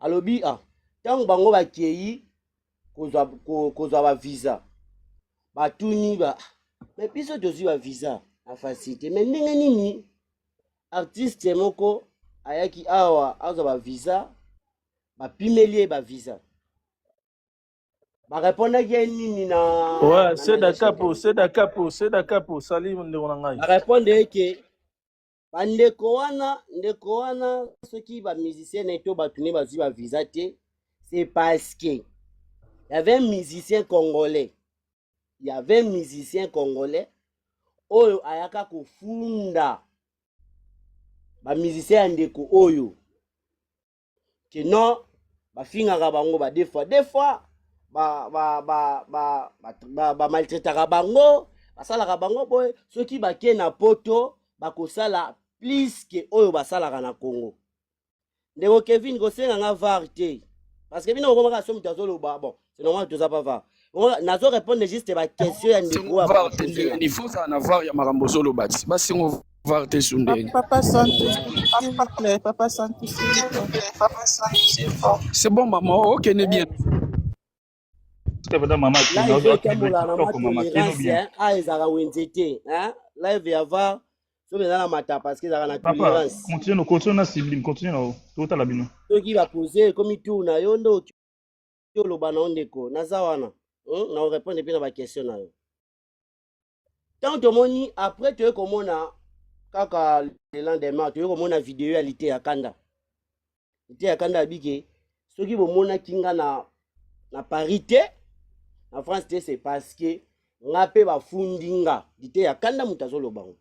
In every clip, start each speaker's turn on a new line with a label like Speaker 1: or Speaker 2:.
Speaker 1: alobi ntango bango bakei kozwa ba visa batuni me biso tozwi ba visa na facilité me ndenge nini artiste moko ayaki awa azwa ba visa bapimeli ye ba visa barépondaki ye nini na
Speaker 2: Ouais, c'est d'accord pour Salim Ndonangai.
Speaker 1: barépondre eke bandeko wana soki bamusicien na to batuni bazwi ba visa te c'est parce que il y avait un musicien congolais oyo ayaka kofunda bamusicien ya ndeko oyo ke non bafingaka bango des fois maltraitaka bango basalaka bango boye soki bakei na poto bakosala plus ke oyo basalaka na Congo. Ndeko Kevin kosenganga var te parce que bino okomaka so mutu azoloba bon c'est normal toza pas var nazo répondre juste ba question ya ndeko
Speaker 3: il faut en avoir ya makambo zoloba ti basingo var te sundeni.
Speaker 4: Papa Santos, s'il vous plaît. Papa Santos, s'il vous plaît.
Speaker 3: C'est bon maman, ok n'est bien.
Speaker 1: Là ezotambola na matolérance ezaka wenze te live ya var so beza na mata parce que ezaka na tolérance.
Speaker 5: Continue na sibling, continue na totala bino.
Speaker 1: Soki bapose komi tour na yo ndo oloba na ndeko naza wana na orépondre mpe na baquestion na yo. Tant tomoni après toye komona kaka le lendemain toye komona video ya Lite ya Kanda. Lite ya Kanda abike soki bomona kinga na Paris te en France te c'est parce que nga pe bafundinga Lite ya Kanda mutu azolobango.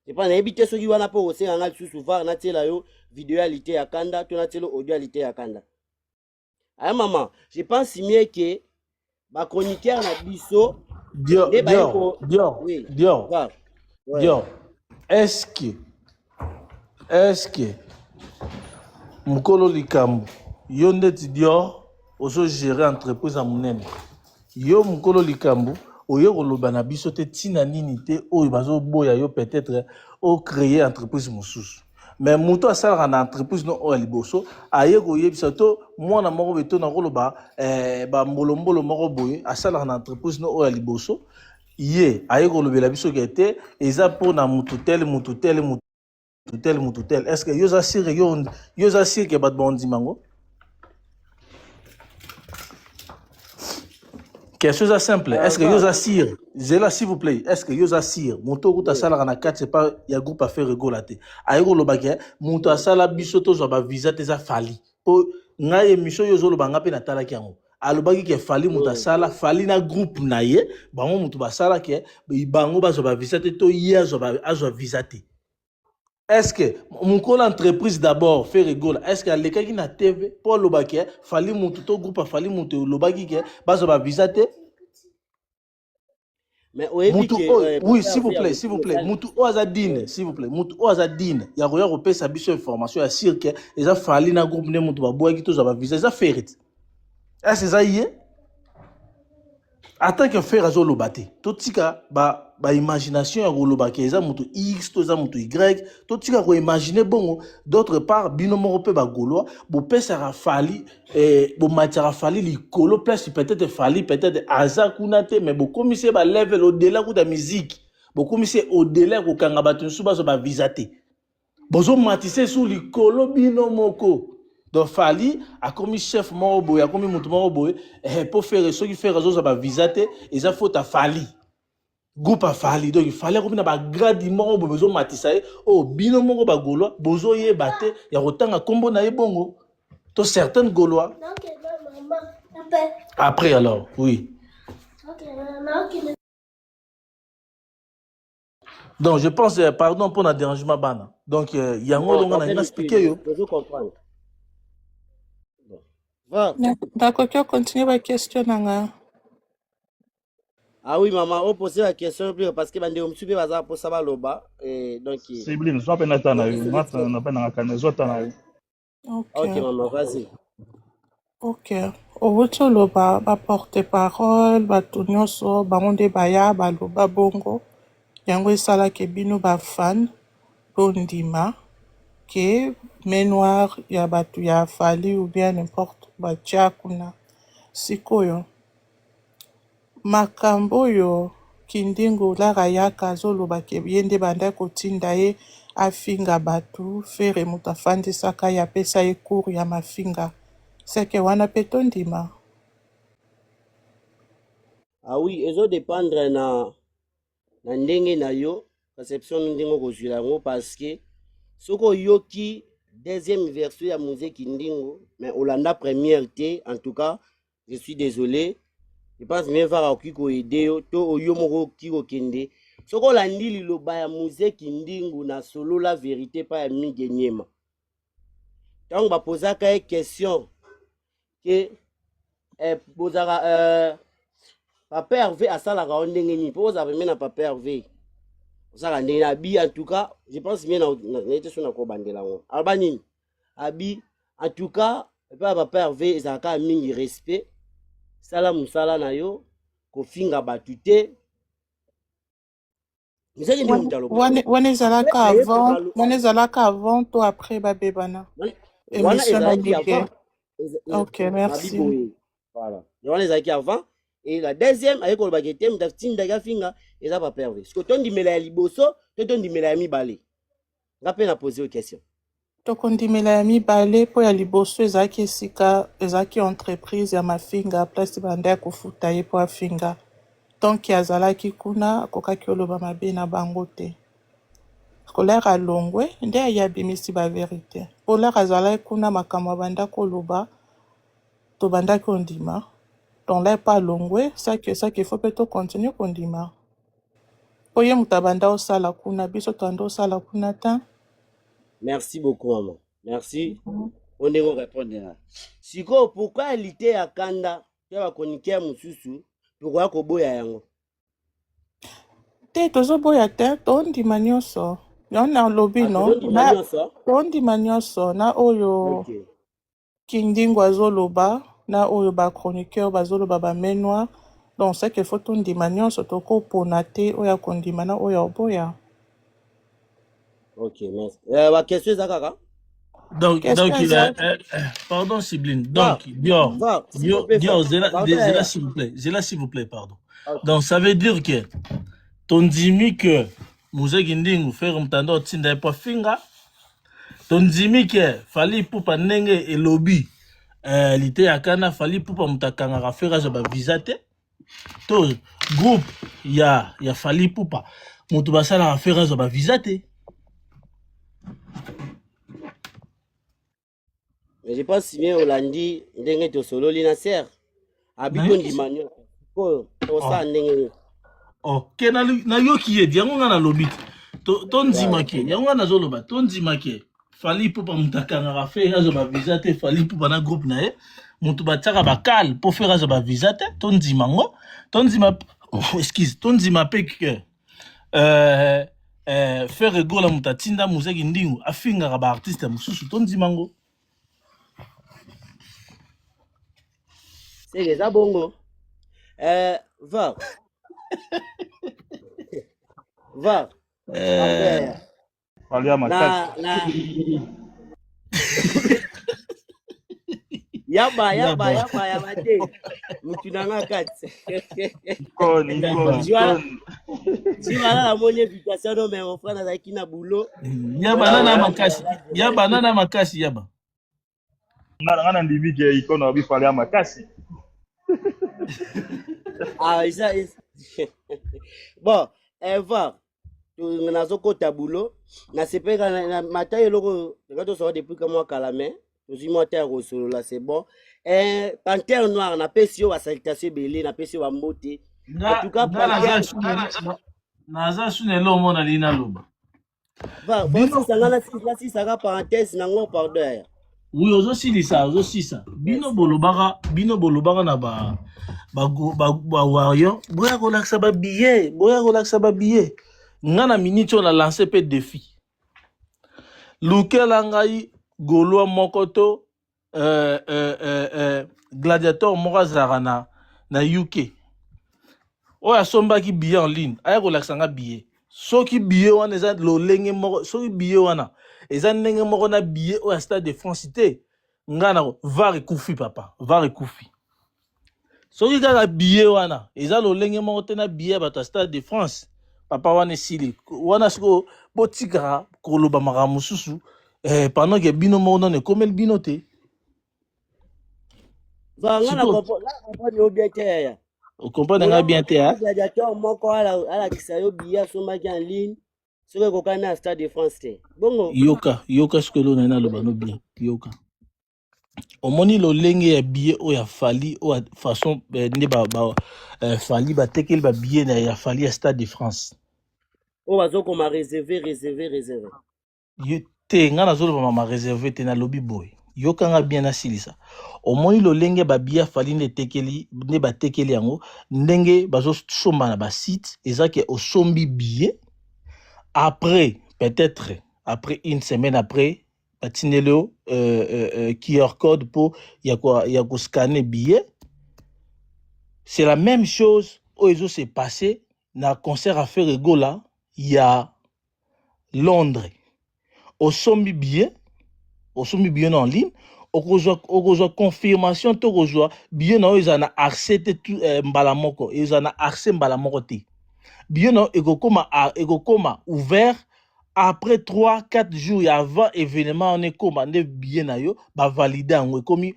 Speaker 1: C'est pas nayebi te soki wana po osenga nga lisusu var na tiela yo video ya Lite ya Kanda to na tiela audio ya Lite ya Kanda. Ah maman, je pense mieux que ba chroniqueur na biso
Speaker 2: Dior. Est-ce que Mukolo Likambo yonde ti Dior oso gérer entreprise à monene yo Mukolo Likambo oyo koloba na biso te tina nini te oyo bazo boya yo peut-être o créer entreprise mosusu mais muto asala na entreprise no o liboso aye ko yebisa to mwana moko beto na koloba ba mbolombolo moko boye asala na entreprise no o liboso ye aye ko lobela biso ke te eza pour na mutu tel est-ce que yo za sire ke bat bondi mango question est simple. Est-ce que Yosa Sir, Zela s'il vous plaît, est-ce que Yosa Sir, Monto Gouta Sala na 4, c'est pas ya groupe à faire rigolater. Aïro lo bagay, Monto Sala bisoto zoba visa teza fali. Po nga émission yozo lo banga pe na tala kiango. Alo bagi ke fali Monto Sala fali na groupe na ye, bango Monto Basala ke bango ba zoba visa te to ye zoba visa te. Est-ce que mon entreprise d'abord fait rigole? Est-ce que les gens qui na TV pour le bac fallait monter tout groupe fallait monter le bac qui base va visiter?
Speaker 1: Mais
Speaker 2: oui, s'il vous plaît, Moutou Oazadine, s'il vous plaît, Moutou Oazadine, il y a rien repère sa biche information à cirque et ça fallait na groupe ne Moutou Baboua qui tous va visiter ça fait. Est-ce que ça y est? Attends que faire à zolo baté. Tout tika ba imagination ya zolo baké eza mutu X to eza mutu Y. Tout tika ko imaginer bon d'autre part binomo rope ba goloa bo pesa rafali bo matière rafali likolo place peut-être fali peut-être aza kunate mais bo commissaire ba level au-delà de la musique. Bo commissaire au-delà ko kanga batu suba zo ba visaté. Bozo matisse sous likolo binomoko. Donc Fali a commis chef moroboy, a commis mutu moroboy pour faire ce qui fait raison ça va visater et ça faut à Fali. Groupe à Fali donc il fallait comme na ba grade moroboy bezo matissa oh bino moko ba golo bozo ye baté ya rotanga kombo na ebongo to certaines gaulois. Après alors oui. Donc je pense pardon pour le dérangement bana. Donc yango longa na expliquer yo.
Speaker 1: Je comprends.
Speaker 4: D'accord, tu continues ma question.
Speaker 1: Ah oui, maman, on pose la question parce que bande omsubi baza pour ça loba et donc
Speaker 5: sibling soit penata na yo, na pena kanezo tana yo.
Speaker 1: OK, maman, vas-y.
Speaker 4: OK. Owoto loba ba porte-parole, ba tunyoso, ba onde baya, ba loba bongo. Yango esala ke bino ba fan, bondima. ke main noire ya bato ya fali ou bien n'importe batia kuna sikoyo makambo oyo kindingo lara yaka azoloba ke ye nde banda kotinda ye afinga bato fere moto afandisaka ye apesa ye cour ya mafinga seke wana mpe tondima.
Speaker 1: Ah oui, ezodépendre na ndenge na yo perception ndenge okozwila yango parce que soki oyoki deuxième version ya musée kindingo mais olanda première te en tout cas je suis désolé je pense bien vara okoki koyede yo to oyo moko okoki kokende soki olandi liloba ya musée kindingo na solo la vérité pa ya mingi enyema ntango bapozaka ye question ke bozaka papa Hervé asalaka o ndenge nini mpo ozala pembe na papa Hervé osala ndenge na abi en tout cas je pense bien naete so nakobandela ngo aloba nini abi en tout cas epe ya papa Hervé ezalaka mingi respect sala mosala na yo kofinga bato te misaki nde moto aloba
Speaker 4: wana ezalaka avant to après babebana
Speaker 1: wana
Speaker 4: émission na
Speaker 1: ezalaki
Speaker 4: mike.
Speaker 1: avant
Speaker 4: Ok, merci.
Speaker 1: mabiboye voilà wana ezalaki avant et la deuxième ayeki kolobaki te moto atindaki afinga eza papa Hervé siko tondimela ya liboso to tondimela ya mibale nga mpe na pose yo question
Speaker 4: tokondimela ya mibale mpo ya liboso ezalaki esika ezalaki entreprise ya mafinga place banda ya kofuta ye mpo afinga tonke azalaki kuna akokaki oloba mabe na bango te kolere alongwe nde aye abimisi baverité mpo lere azalaki kuna makambo abanda koloba tobandaki kondima donc lere mpo alongwe saki efo mpe tokontinue kondima mpo ye moto abanda osala kuna biso toanda osala kuna ta.
Speaker 1: merci beaucoup maman merci po ndenge orépondre sikoyo pourquoi elite ya kanda to bakonike mosusu tokoya koboya yango
Speaker 4: te tozoboya te tondima nyonso yango nalobi no tondima nyonso na oyo kindingo azoloba na oyo bachroniqueur bazoloba bamain noire donc seke fo tondima nyonso tokopona te oyo akondima na oyo oboya.
Speaker 1: ok merci baquestion eza kaka
Speaker 2: Donc, pardon, Sibline. Donc, Dior, Zéla, s'il vous plaît, pardon. Okay. Donc, ça veut dire que ton dimi que Mouzé Ginding faire mtando tinda po finga, ton dimi que fali poupa nenge et lobby, l'ité akana fali poupa mtakanga rafera za ba visate, to groupe ya fali poupa, mutu basala rafera za ba visate.
Speaker 1: Mais je pense bien Olandi ndenge to solo lina ser abito ndimanyo ko osa ndenge
Speaker 2: ke na yoki ye yango nga na lobit to nzima ke yango na zoloba to nzima ke fali poupa mutakanga rafe azo ba visa te fali poupa na groupe na ye mutu bataka bakal po faire azo ba visa te to nzima ngo to nzima excuse to nzima pe ke faire gola mutatinda muzeki ndingu afinga ba artiste mususu to nzima ngo.
Speaker 1: C'est les abongos. Va. Va. Yaba te. Mutunanga kati. Tu vas la monnaie invitation non mais mon frère nazaki na boulot.
Speaker 2: Yaba nana makasi yaba.
Speaker 5: Ngana ndimi ke ikono bi fali makasi.
Speaker 1: Ah, ça bon, Eva, tu n'as pas de boulot. Na sepe na matin eloko quand on sort depuis que moi calamé, tu moi terre au solo là c'est bon. Panthère noire na pesio wa salutation belé na pesio wa mbote. En tout cas
Speaker 2: naza sune lo mona lina loba.
Speaker 1: Va, bon si ça parenthèse nango pardon.
Speaker 2: Oui, ozosilisa bino bolobaka na ba wayo boya kolakisa ba billet nga na minute on a lancé pe défi lukela ngai golwa mokoto gladiateur moko azalaka na UK oyo asombaki billet en ligne aya kolakisa nga billet soki billet wana eza lolenge moko soki billet wana eza ndenge moko na billet oyo ya Stade de France te nga na var ekufi papa var ekufi soki kaka billet wana eza lolenge moko te na billet ya bato ya Stade de France papa wana esili wana siko botikaka koloba makambo mosusu pendant ke bino moko nano ekomeli bino te
Speaker 1: nga na comprendre yo bien te ya
Speaker 2: okomprendre nga bien te ya
Speaker 1: gladiateur moko alakisa yo billet asomaki en ligne soki ekokani na Stade de France te bongo
Speaker 2: yoka siko elo na aloba no bien yoka omoni lolenge ya billet oyo afali oyo façon nde fali batekeli babillet ya fali ya Stade de France
Speaker 1: oyo bazokoma réservé
Speaker 2: te nga nazoloba mama réservé te nalobi boye yokanga bien nasilisa omoni lolenge babillet afali nde batekeli yango ndenge bazosomba na basite ezake osombi billet après peut-être après une semaine après batindeli yo QR code pour ya scanner billet c'est la même chose oyo ezo se passé na concert à faire egola ya Londres osombi billet en ligne okozwa confirmation to kozwa billet na oyo eza na accès te mbala moko eza na accès mbala moko te billet na ekokoma ouvert après 3-4 jours avant événement on ekoma nde billet na yo ba valider yango ekomi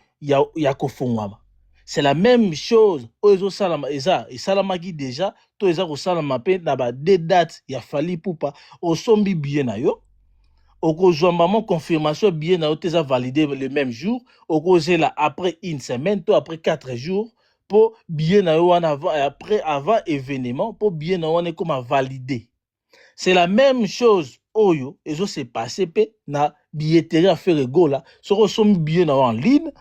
Speaker 2: ya kofungwama c'est la même chose oyo ezosalama esalamaki déjà to eza kosalama mpe na ba deux dates ya Fally Ipupa osombi billet na yo okozwa maman confirmation billet na yo te eza validé le même jour okozela après une semaine to après 4 jours pour billet na yo wana avant événement pour billet na wana ekoma validé c'est la même chose oyo ezo se passé pe na billetterie à faire egola soko osombi billet na yo en ligne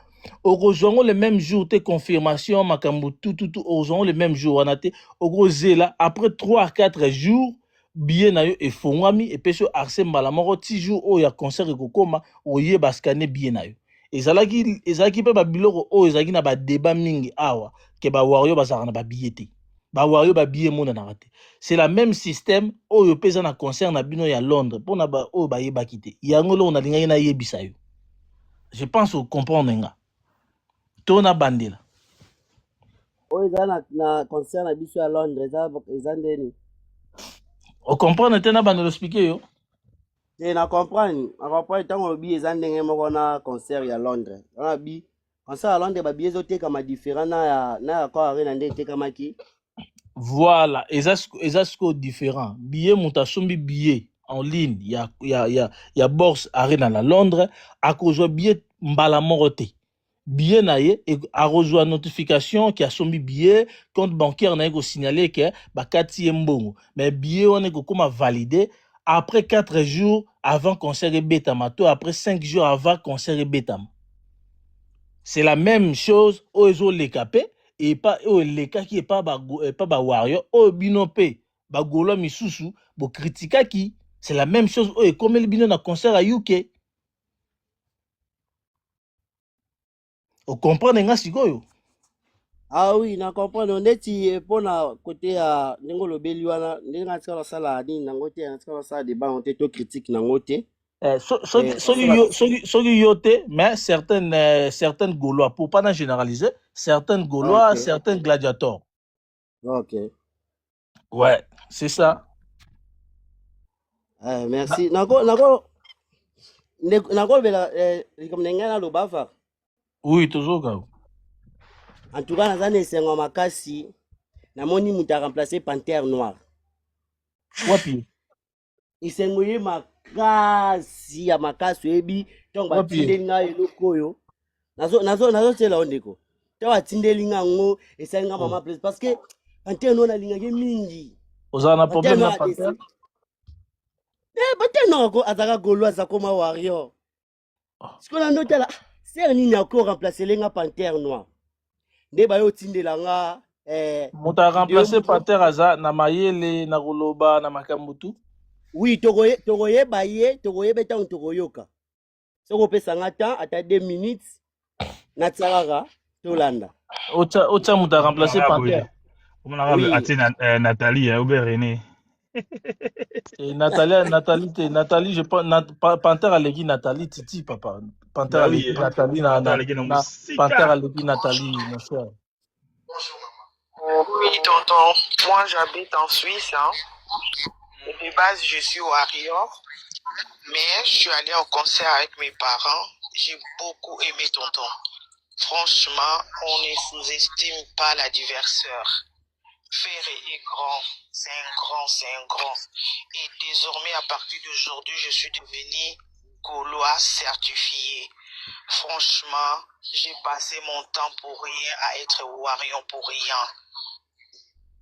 Speaker 2: okozwango le même jour te confirmation makambo tout okozwango le même jour wana te okozela après 3 à 4 jours billet na yo efongwami epesi yo accès mbala moko 10 jours oyo ya concert ekokoma oyeba scanner billet na yo ezalaki mpe babiloko oyo ezalaki na badébat mingi awa ke bawario bazalaka na babillet te bawario babillet emonanaka te c'est la même système oyo mpe eza na concert na bino ya Londres mpona oyo bayebaki te yango eloko nalingaki nayebisa yo je pense ocomprendre nga to na bandela
Speaker 1: oyo eza na concert na biso ya Londres eza ndeni
Speaker 2: ocomprendre te na bandela expliquer yo
Speaker 1: na comprendre ntango olobi eza ndenge moko na concert ya Londres wana bi concert ya Londres babillet ezotekama différent na ya kwa arena nde etekamaki
Speaker 2: voilà eza siko différent billet moto asombi billet en ligne ya Bourse Arena na Londres akozwa billet mbala moko te billet na ye akozwa notification ki asombi billet compte bancaire na ye kosignaler ke bakati ye mbongo mais billet wana ekokoma validé après 4 jours avant concert ebetama to après 5 jours avant concert ebetama c'est la même chose oyo ezoleka pe epa oyo elekaki epa bawario oyo bino mpe bagolwa misusu bokritikaki c'est la même chose oyo ekomeli bino na concert ya UK ocomprendre nga sikoyo
Speaker 1: ah oui na comprendre neti mpona kote ya ndenge olobeli wana ndenge natika basala nini nango te natika basala débat nango te to critique nango te
Speaker 2: soki yo te mais certaines Gaulois pour pas généraliser certaines Gaulois okay. Certains gladiateurs
Speaker 1: ok
Speaker 2: ouais c'est ça
Speaker 1: merci nako bela comme ndenge naloba fa
Speaker 2: oui toujours gars
Speaker 1: en tout cas naza na esengo makasi namoni moto aremplacer Panthère Noire
Speaker 2: wapi
Speaker 1: esengo ye makasi ya makasi oyebi ntango batindeli nga eloko oyo nazotela o ndeko ntango batindeli nga yango esali nga mama place parce que Panthère Noire nalingaki mingi
Speaker 2: ozala na problème na Panthère
Speaker 1: Panthère Noire azalaka golo aza koma warrior sikoyo ndotela ser nini ako remplacer lenga Panthère Noire nde bayotindela nga
Speaker 2: moto aremplacer Panthère aza na mayele na koloba na makambo tu
Speaker 1: oui tokoyeba ye tokoyeba ntango tokoyoka soki opesa nga temps ata 2 minutes natiakaka tolanda
Speaker 2: otya moto aremplacer Panthère
Speaker 5: omonaka ati Nathalie obe René
Speaker 2: Et Nathalie, je pense, Panther Alegi, Nathalie, Titi, papa. Panther
Speaker 5: Bah
Speaker 2: Alegi,
Speaker 5: oui,
Speaker 2: Nathalie,
Speaker 5: Panther Alegi na
Speaker 2: Panther
Speaker 5: musika.
Speaker 2: Alegi, Nathalie, mon cher.
Speaker 6: Oui, tonton. Moi, j'habite en Suisse. Hein. Et de base, je suis warrior. Mais je suis allé en concert avec mes parents. J'ai beaucoup aimé tonton. Franchement, on ne sous-estime pas l'adversaire. Ferré est grand. C'est un grand, c'est un grand. Et désormais, à partir d'aujourd'hui, je suis devenu Gaulois certifié. Franchement, j'ai passé mon temps pour rien à être warrior pour rien.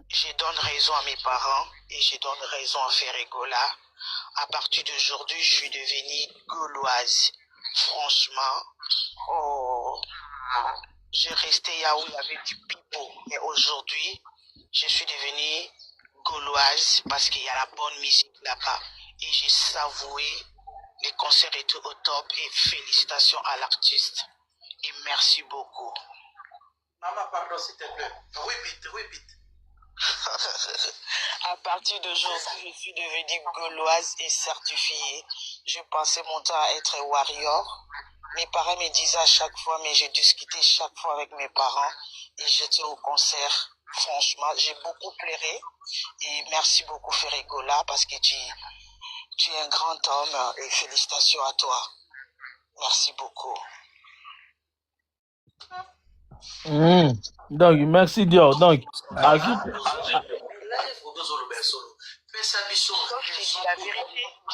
Speaker 6: Je donne raison à mes parents et je donne raison à Ferregola. À partir d'aujourd'hui, je suis devenue gauloise. Franchement, oh, je restais là où il y avait du pipeau. Mais aujourd'hui, je suis devenue gauloise parce qu'il y a la bonne musique là-bas. Et j'ai savoué, les concerts étaient au top et félicitations à l'artiste. Et merci beaucoup.
Speaker 2: Maman, pardon, s'il te plaît. Repeat.
Speaker 6: À partir d'aujourd'hui, je suis devenue gauloise et certifiée. Je passais mon temps à être warrior. Mes parents me disaient à chaque fois, mais j'ai discuté chaque fois avec mes parents et j'étais au concert. Franchement, j'ai beaucoup pleuré et merci beaucoup Ferregola parce que tu es un grand homme et félicitations à toi. Merci beaucoup.
Speaker 2: Donc, merci Dior. Donc,
Speaker 6: Je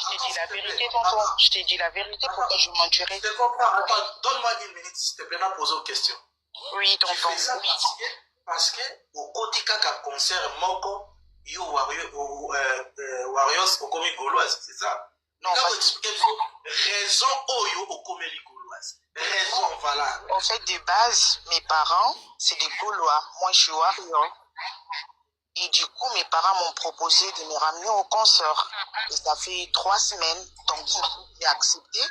Speaker 6: t'ai dit la vérité, tonton. Je t'ai dit la vérité, pourquoi je mentirais?
Speaker 2: Je comprends. Attends, donne-moi une minute, s'il te plaît, pour poser une question.
Speaker 6: Oui, tonton.
Speaker 2: Tu fais ça parce que au côté d'un concert, Moko, yo Warriors au Comi Gauloise, c'est ça?
Speaker 6: Non, parce que
Speaker 2: raison au Comi Gauloise. Raison valable.
Speaker 6: En fait, de base, mes parents, c'est des Gaulois. Moi, je suis warrior. Et du coup, mes parents m'ont proposé de me ramener au concert. Et ça fait 3 semaines. Donc, j'ai accepté.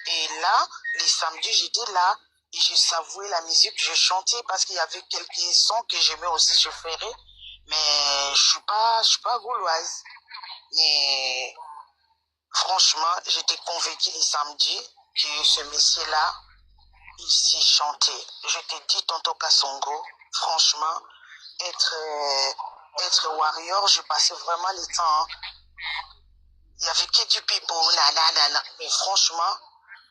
Speaker 6: Et là, les samedis, j'étais là. Et je savouais la musique, je chantais parce qu'il y avait quelques sons que j'aimais aussi, je ferais. Mais je suis pas gauloise. Mais franchement, j'étais convaincue les samedis que ce monsieur-là, il sait chanter. Je te dis, tonton Kassongo, franchement, être warrior, je passais vraiment le temps. Hein. Il n'y avait que du pipeau, nanana. Mais franchement,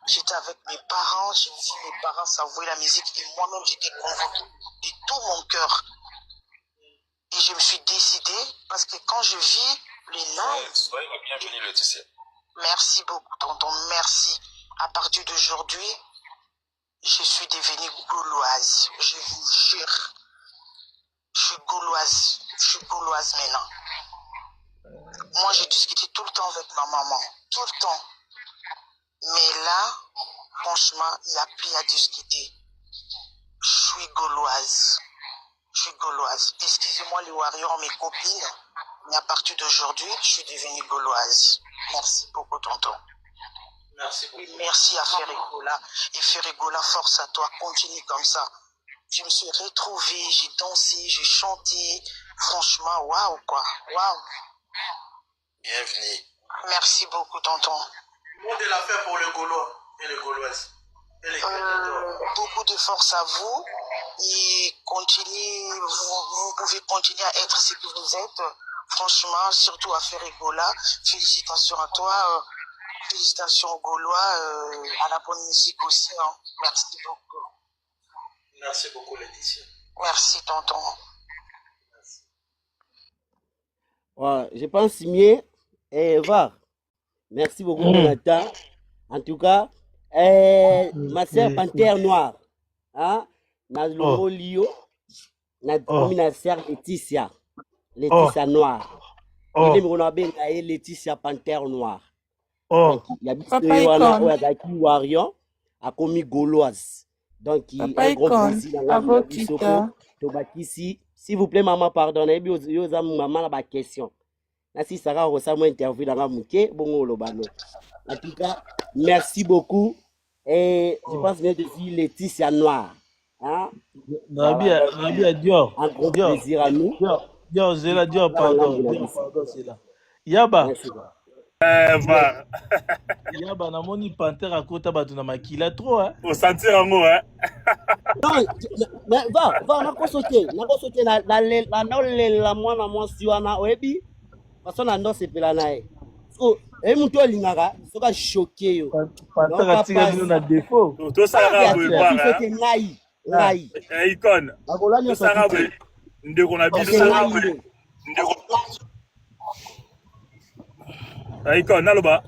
Speaker 6: j'étais avec mes parents, j'ai vu mes parents savouer la musique et moi-même j'étais convaincue de tout mon cœur. Et je me suis décidée parce que quand je vis les lives.
Speaker 7: Soyez le bienvenu, Laetitia.
Speaker 6: Merci beaucoup, tonton, merci. À partir d'aujourd'hui, je suis devenue gauloise. Je vous jure. Je suis gauloise maintenant. Moi, j'ai discuté tout le temps avec ma maman. Tout le temps. Mais là, franchement, il n'y a plus à discuter. Je suis gauloise. Excusez-moi les warriors, mes copines. Mais à partir d'aujourd'hui, je suis devenue gauloise. Merci beaucoup, tonton.
Speaker 2: Merci beaucoup.
Speaker 6: Et merci à Ferregola. Et Ferregola, force à toi. Continue comme ça. Je me suis retrouvée, j'ai dansé, j'ai chanté. Franchement, waouh, quoi. Waouh.
Speaker 7: Bienvenue.
Speaker 6: Merci beaucoup, tonton.
Speaker 2: Mot de la fin pour le Gaulois et les Gauloises. Et les
Speaker 6: beaucoup de force à vous. Et continuez, vous pouvez continuer à être ce que vous êtes. Franchement, surtout à Ferregola. Félicitations à toi. Félicitations aux Gaulois. À la bonne musique aussi. Hein. Merci beaucoup.
Speaker 2: Merci beaucoup, Laetitia.
Speaker 6: Merci, tonton.
Speaker 2: Merci.
Speaker 1: Ouais, je pense mieux. Va. Merci beaucoup, Jonathan. En tout cas, ma sœur Panthère Noire. Hein? Na Lomolio. Na ma sœur Laetitia. Laetitia Noire. Il est mon abbé, Laetitia Panthère Noire. Donc, il y a des warrior à commis gauloise. Donc, il y a un gros plaisir dans la vie. S'il vous plaît, maman, pardonnez. Maman, la question. Si Sarah reçoit mon interview dans la mouké, bon, en tout cas, merci beaucoup. Et je pense bien que c'est Laetitia Noire. Hein?
Speaker 2: Dior.
Speaker 1: Un gros plaisir à nous.
Speaker 2: Dior, c'est là, Dior, pardon, c'est là. Yaba.
Speaker 1: Merci, gars.
Speaker 3: Va.
Speaker 2: Yaba namoni panthère à kota bato na makila trop hein.
Speaker 3: Au sentir en mot, hein.
Speaker 1: Non, mais va, on a sauté la mwasi wana oyebi façon na ndo sepela naye. So, muto lingaka soka choqué yo.
Speaker 2: Panthère a tiré nous na défaut.
Speaker 3: Tout ça va vous voir.
Speaker 1: C'était ngai.
Speaker 3: Icône. Tout ça va vous. Ndeko na biso ça va vous. Icône naloba.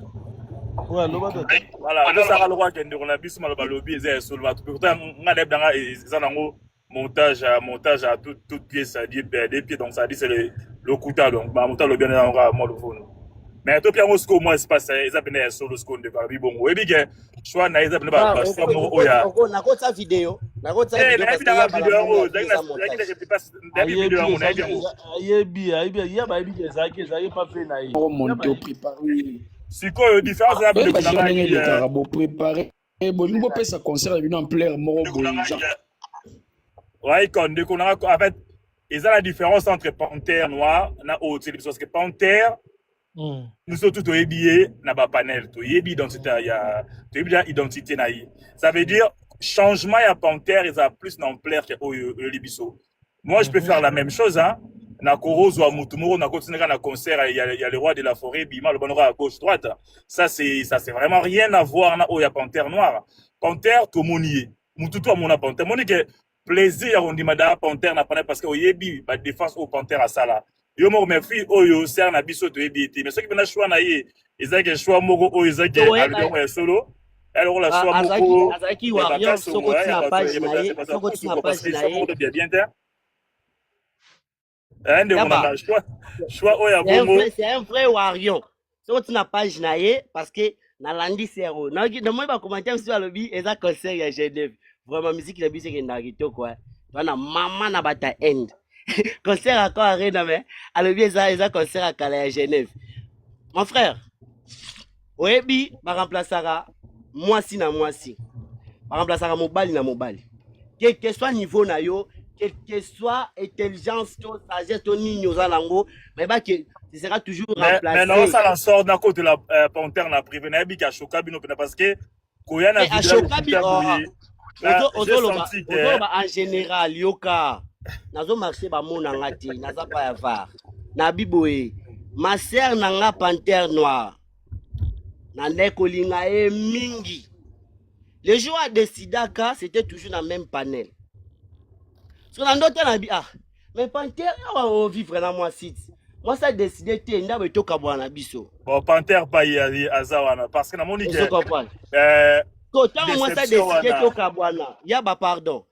Speaker 2: Ouais, loba to.
Speaker 3: Voilà, tout ça va le roi que ndeko na biso maloba lobby eza solo ba. Pourtant nga deb danga eza nango montage à toute pièce à dire des pieds donc ça dit c'est le couteau donc ba montage le bien dans moi le phone. Mais tout bien au moins c'est pas ça ils appellent solo score de Barbie bon oui bien choix na ils appellent pas choix mo oya
Speaker 1: na ko ta vidéo parce que
Speaker 3: monto préparé c'est quoi différence là de
Speaker 8: préparer et bon nous peut ça concert en plein mort
Speaker 3: ouais quand de qu'on a en fait ils ont la différence entre panthère noire na haute c'est parce que panthère nous sommes tous habillés na ba panel to yebi identité ya to yebi identité na yi ça veut dire changement ya panthère ils a plus d'ampleur que libiso moi je peux faire la même chose hein na korozo à mutumoro na continuer na concert il y a le roi de la forêt bima le bonora à gauche droite ça c'est vraiment rien à voir na ya panthère noire panthère to monier mututu a mona panthère monique plaisir on dit madame panthère na panel parce que yebi ba défense au panthère à sala yo mo me fi oyo ser na biso to ebiti mais ce qui bena choix na ye ezaki choix moko oyo ezaki aldo ya solo alors la choix moko
Speaker 1: azaki warrior soko tina page na ye soko tina page na ye
Speaker 3: bien ende on a choix oyo bongo
Speaker 1: c'est un vrai warrior soko tina page na ye parce que na landi sero na moi ba commenter sur le lobby eza concert ya Genève vraiment musique la biso ke ndagito quoi bana mama na bata end concert à quoi arena mais à le bien ça concert à Calais à Genève mon frère oyebi ba remplaçara mwasi na mwasi ba remplaçara mobali na mobali quel que soit niveau na yo quel que soit intelligence to sagesse to nini ozalango mais ba que ce sera toujours remplacé
Speaker 3: mais non ça la sort d'un côté la panthère na privé na bi ka choka bino parce que koyana vidéo
Speaker 1: en général yoka nazo marché ba mona ngati naza pa ya var na biboye ma sœur nanga panthère noire na nekolinga e mingi le jour à décidaka c'était toujours dans même panel so na ndoto na bi mais panthère on vivre na moi site moi ça décidé te ndaba toka bwana biso
Speaker 3: bon panthère pa ya azawana parce que na monique
Speaker 1: to tant moi ça décidé toka bwana ya ba pardon